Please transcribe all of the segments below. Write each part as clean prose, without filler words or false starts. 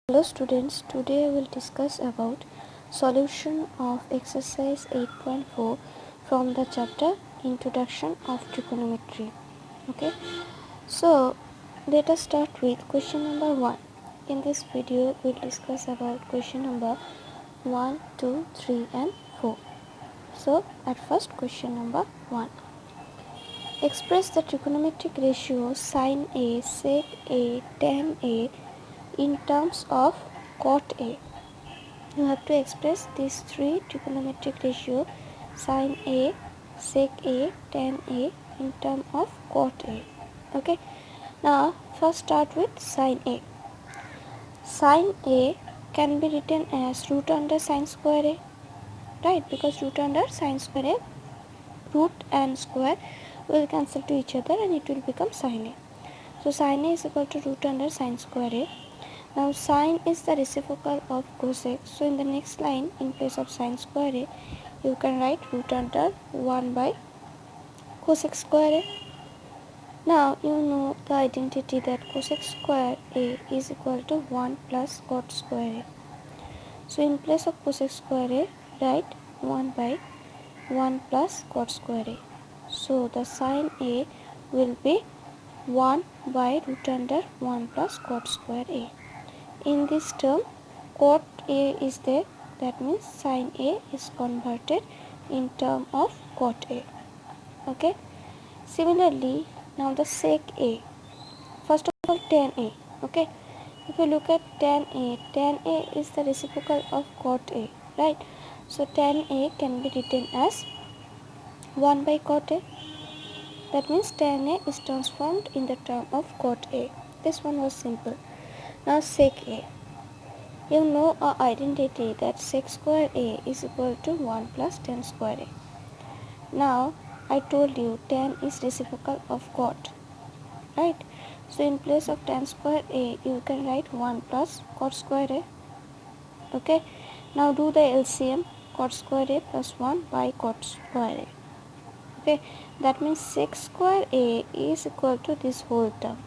Hello students, today I will discuss about solution of exercise 8.4 from the chapter Introduction of Trigonometry. Okay, so let us start with question number 1. In this video we will discuss about question number 1, 2, 3 and 4. So at first question number 1. Express the trigonometric ratio sin A, sec A, tan A in terms of cot A. You have to express these three trigonometric ratio sin A, sec A, tan A in terms of cot A. Okay. Now first start with sin A. Sin A can be written as root under sin square A, right? Because root under sin square A, root and square will cancel to each other and it will become sin A. So sin A is equal to root under sin square A. Now sin is the reciprocal of cosec. So in the next line, in place of sin square A, you can write root under 1 by cosec square A. Now you know the identity that cosec square A is equal to 1 plus cot square A. So in place of cosec square A, write 1 by 1 plus cot square A. So the sin A will be 1 by root under 1 plus cot square A. In this term, cot A is there, that means sin A is converted in term of cot A. Okay. Similarly, now the sec A. First of all, tan A. Okay. If you look at tan A is the reciprocal of cot A, right? So tan A can be written as 1 by cot A. That means tan A is transformed in the term of cot A. This one was simple. Now sec A. You know our identity that sec square A is equal to 1 plus tan square A. Now I told you tan is reciprocal of cot, right? So in place of tan square A, you can write 1 plus cot square A. Okay. Now do the LCM, cot square A plus 1 by cot square A. Okay. That means sec square A is equal to this whole term.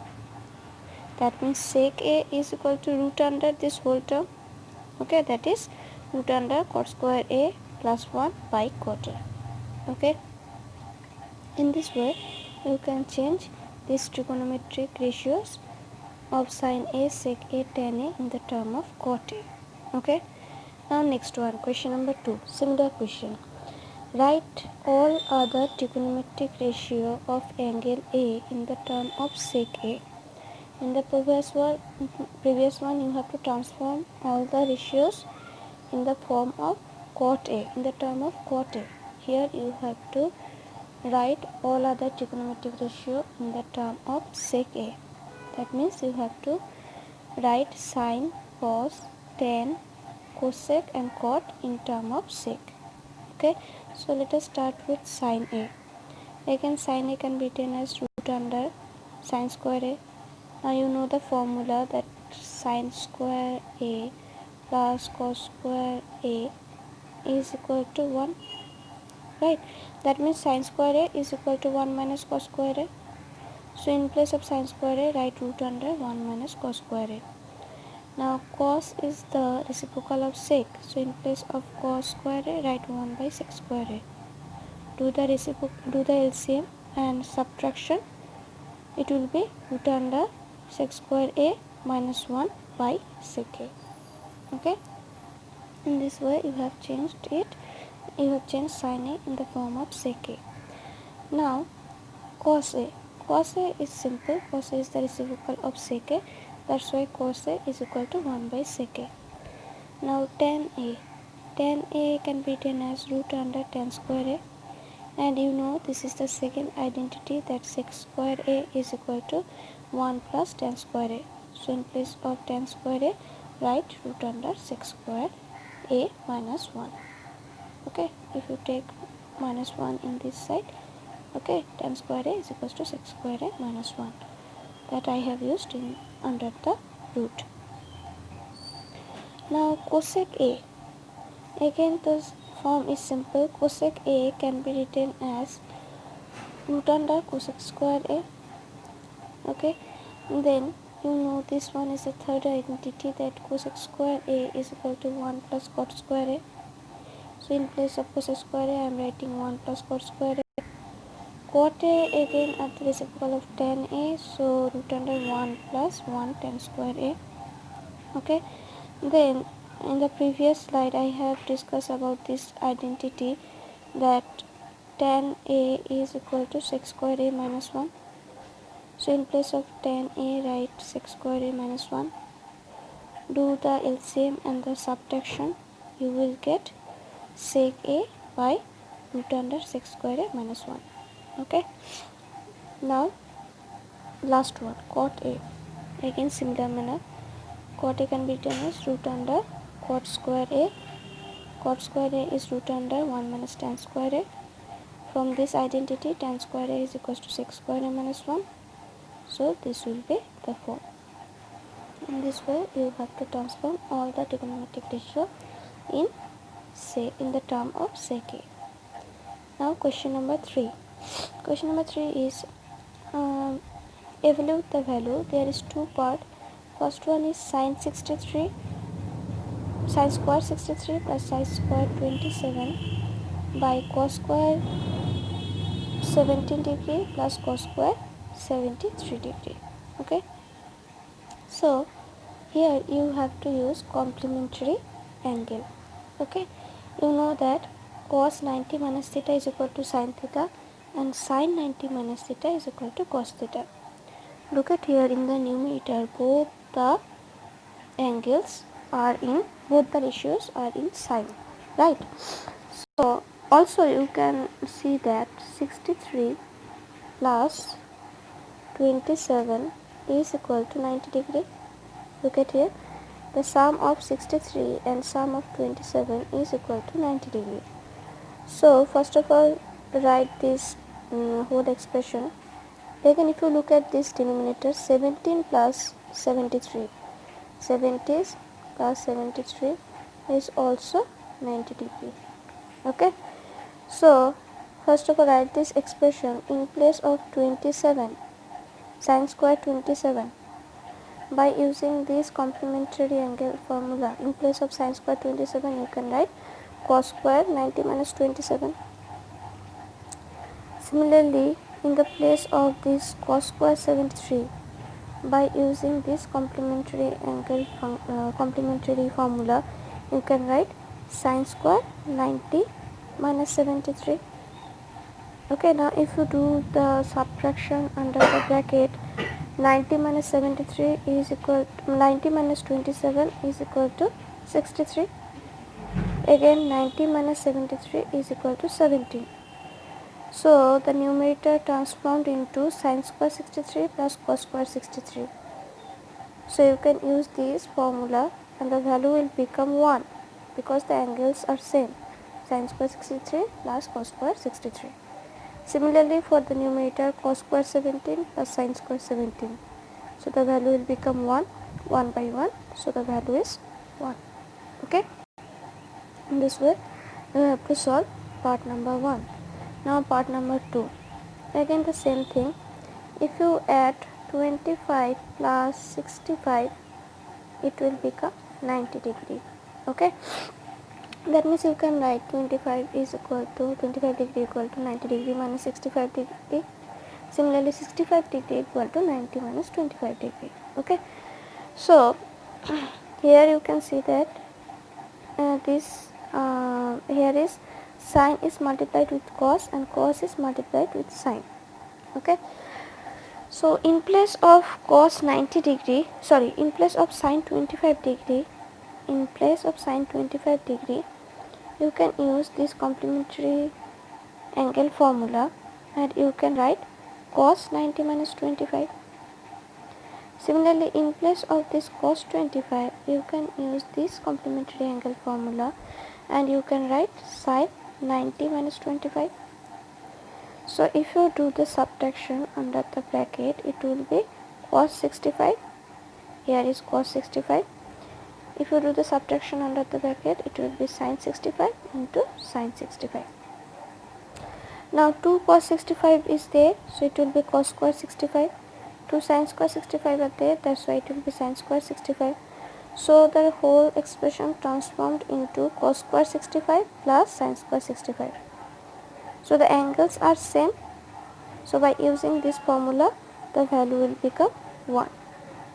That means sec A is equal to root under this whole term. Okay, that is root under cot square A plus 1 by cot A. Okay. In this way, you can change these trigonometric ratios of sin A, sec A, tan A in the term of cot A. Okay. Now next one, question number 2. Similar question. Write all other trigonometric ratio of angle A in the term of sec A. In the previous one, you have to transform all the ratios in the form of cot A, in the term of cot A. Here you have to write all other trigonometric ratio in the term of sec A. That means you have to write sine, cos, tan, cosec and cot in term of sec. Okay, so let us start with sine A. Again, sine A can be written as root under sine square A. Now you know the formula that sine square A plus cos square A is equal to 1, right? That means sine square A is equal to 1 minus cos square A. So in place of sine square A, write root under 1 minus cos square A. Now cos is the reciprocal of sec. So in place of cos square A, write 1 by sec square A. Do the LCM and subtraction. It will be root under sec square A minus 1 by sec A. Okay. In this way you have changed it. You have changed sin A in the form of sec A. Now cos A. Cos A is simple. Cos A is the reciprocal of sec A. That's why cos A is equal to 1 by sec A. Now tan A. Tan A can be written as root under tan square A. And you know this is the second identity that sec square A is equal to 1 plus tan square A. So in place of tan square A, write root under sec square A minus 1. Okay, if you take minus 1 in this side, okay, tan square A is equal to sec square A minus 1. That I have used in under the root. Now cosec A. Again the form is simple. Cosec A can be written as root under cosec square A. Okay, then you know this one is a third identity, that cosec square a is equal to 1 plus cot square a. So in place of cosec square a I am writing 1 plus cot square a. Cot a again at the reciprocal of tan a, so root under 1 plus 1 tan square a. Okay, then in the previous slide I have discussed about this identity, that tan a is equal to sec square a minus 1. So in place of tan a write sec square a minus 1. Do the LCM and the subtraction, you will get sec a by root under sec square a minus 1. Okay, now last one, cot a. Again similar manner, cot a can be written as root under cot square a. Cot square a is root under 1 minus tan square a. From this identity, tan square a is equals to sec square a minus 1. So this will be the form. In this way, you have to transform all the trigonometric ratio in the term of sec a. Now question number 3. Question number 3 is evaluate the value. There is two part. First one is sin square 63 plus sin square 27 by cos square 17 degree plus cos square 73 degree. Okay, so here you have to use complementary angle. Okay, you know that cos 90 minus theta is equal to sin theta and sin 90 minus theta is equal to cos theta. Look at here in the numerator, both the ratios are in sine, right? So also you can see that 63 plus 27 is equal to 90 degree. Look at here, the sum of 63 and sum of 27 is equal to 90 degree. So first of all, write this whole expression. Again, if you look at this denominator, 17 plus 73, 70 plus 73 is also 90 degree. Okay, so first of all, write this expression in place of 27, sin square 27. By using this complementary angle formula, in place of sin square 27 you can write cos square 90 minus 27. Similarly, in the place of this cos square 73, by using this complementary formula, you can write sin square 90 minus 73. Okay, now if you do the subtraction under the bracket, 90 minus 73 is equal to 90 minus 27 is equal to 63. Again 90 minus 73 is equal to 17. So the numerator transformed into sin square 63 plus cos square 63. So you can use this formula and the value will become 1 because the angles are same, sin square 63 plus cos square 63. Similarly for the numerator, cos square 17 plus sin square 17. So the value will become 1 by 1. So the value is 1. Okay. In this way, you have to solve part number 1. Now part number 2. Again the same thing. If you add 25 plus 65, it will become 90 degree. Okay. That means you can write 25 degree equal to 90 degree minus 65 degree. Similarly, 65 degree equal to 90 minus 25 degree. Okay. So here you can see that here is sin is multiplied with cos and cos is multiplied with sin. Okay. So in place of cos 90 degree, in place of sin 25 degree, you can use this complementary angle formula and you can write cos 90 minus 25. Similarly, in place of this cos 25, you can use this complementary angle formula and you can write sin 90 minus 25. So if you do the subtraction under the bracket, it will be cos 65. Here is cos 65. If you do the subtraction under the bracket, it will be sin 65 into sin 65. Now 2 cos 65 is there, so it will be cos square 65. 2 sine square 65 are there, that's why it will be sine square 65. So the whole expression transformed into cos square 65 plus sine square 65. So the angles are same. So by using this formula, the value will become 1.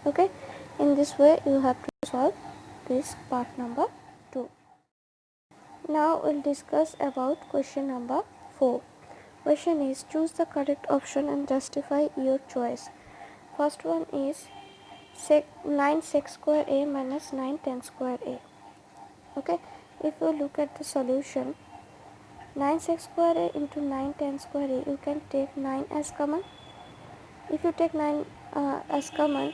Okay. In this way, you have to solve this part number 2. Now we'll discuss about question number 4. Question is, choose the correct option and justify your choice. First one is 9 sec square a minus 9 tan square a. Okay, if you look at the solution, 9 sec square a into 9 tan square a, you can take 9 as common. If you take 9 as common,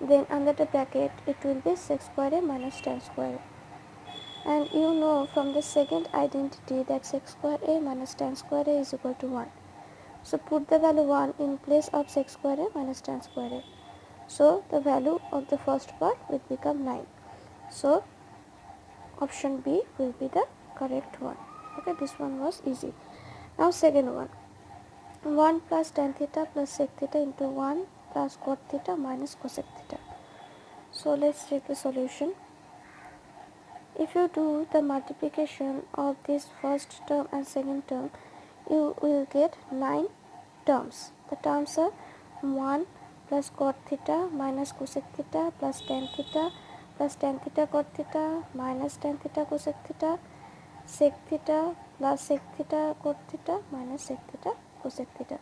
then under the bracket it will be sec square a minus tan square a. And you know from the second identity that sec square a minus tan square a is equal to 1. So put the value 1 in place of sec square a minus tan square a. So the value of the first part will become 9. So option B will be the correct one. Okay, this one was easy. Now second one. 1 plus tan theta plus sec theta into 1 plus cot theta minus cosec theta. So let's take the solution. If you do the multiplication of this first term and second term, you will get 9 terms. The terms are 1 plus cot theta minus cosec theta plus tan theta cot theta minus tan theta cosec theta, sec theta plus sec theta cot theta minus sec theta cosec theta.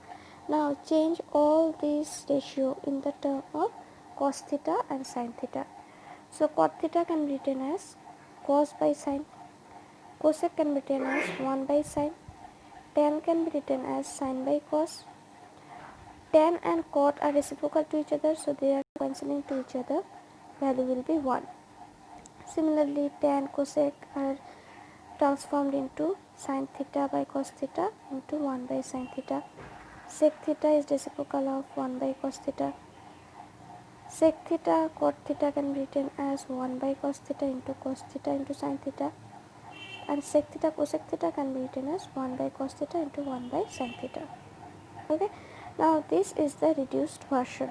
Now change all these ratio in the term of cos theta and sin theta. So cot theta can be written as cos by sin, cosec can be written as 1 by sin, tan can be written as sin by cos. Tan and cot are reciprocal to each other, so they are cancelling to each other. Value will be 1. Similarly, tan cosec are transformed into sin theta by cos theta into 1 by sin theta. Sec theta is reciprocal of 1 by cos theta. Sec theta cot theta can be written as 1 by cos theta into sin theta, and sec theta cosec theta can be written as 1 by cos theta into 1 by sin theta. Okay, now this is the reduced version.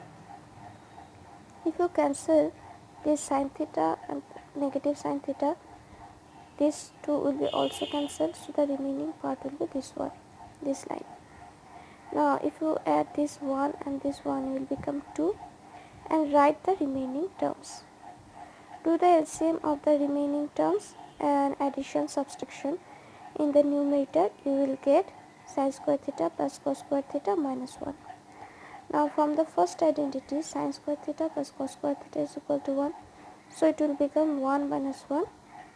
If you cancel this sin theta and negative sin theta, these two will be also cancelled, so the remaining part will be this one, this line. Now if you add this 1 and this 1, will become 2, and write the remaining terms. Do the LCM of the remaining terms and addition subtraction. In the numerator you will get sin square theta plus cos square theta minus 1. Now from the first identity, sin square theta plus cos square theta is equal to 1. So it will become 1 minus 1,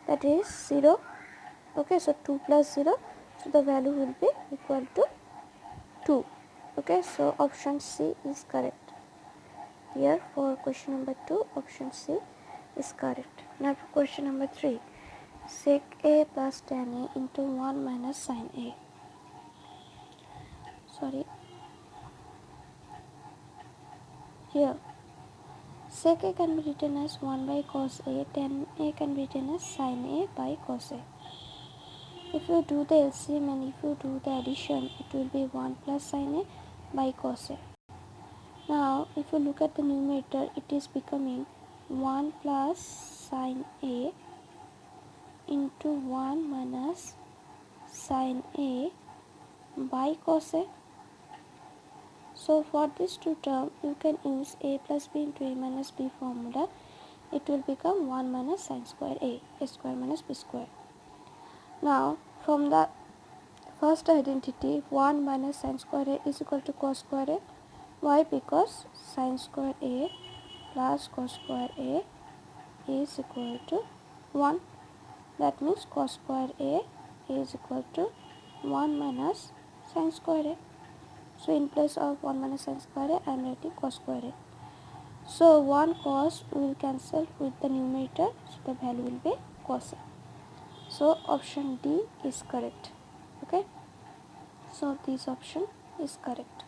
that is 0. Okay, so 2 plus 0, so the value will be equal to 2. Okay, so option C is correct. Here for question number 2, option C is correct. Now for question number 3, sec A plus tan A into 1 minus sin A. Here sec A can be written as 1 by cos A, tan A can be written as sin A by cos A. If you do the LCM and if you do the addition, it will be 1 plus sin A by cos A. Now if you look at the numerator, it is becoming 1 plus sin A into 1 minus sin A by cos A. So for this two term, you can use A plus B into A minus B formula. It will become 1 minus sin square A square minus B square. Now from the first identity, 1 minus sin square A is equal to cos square A. Why? Because sin square A plus cos square A is equal to 1. That means cos square A is equal to 1 minus sin square A. So in place of 1 minus sin square A, I am writing cos square A. So 1 cos will cancel with the numerator, so the value will be cos A. So option D is correct. Okay. So this option is correct.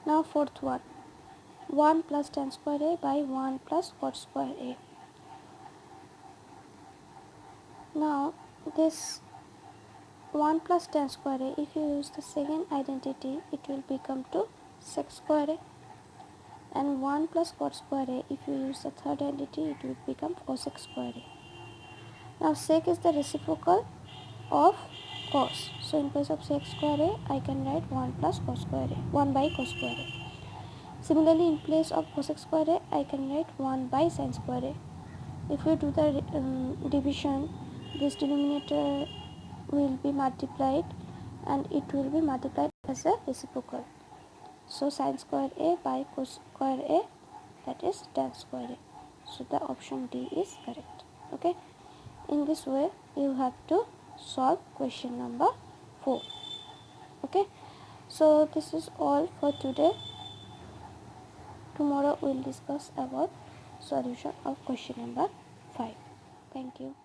Now fourth one, 1 plus tan square A by 1 plus cot square A. Now this 1 plus tan square A, if you use the second identity, it will become to sec square A. and 1 plus cot square a, if you use the third entity, it will become cosec square a. Now sec is the reciprocal of cos, so in place of sec square a, I can write 1 plus cos square a, 1 by cos square a. Similarly, in place of cosec square a, I can write 1 by sin square a. If we do the division, this denominator will be multiplied and it will be multiplied as a reciprocal. So sin square a by cos square a, that is tan square a. So the option D is correct. Okay. In this way, you have to solve question number 4. Okay. So this is all for today. Tomorrow we will discuss about solution of question number 5. Thank you.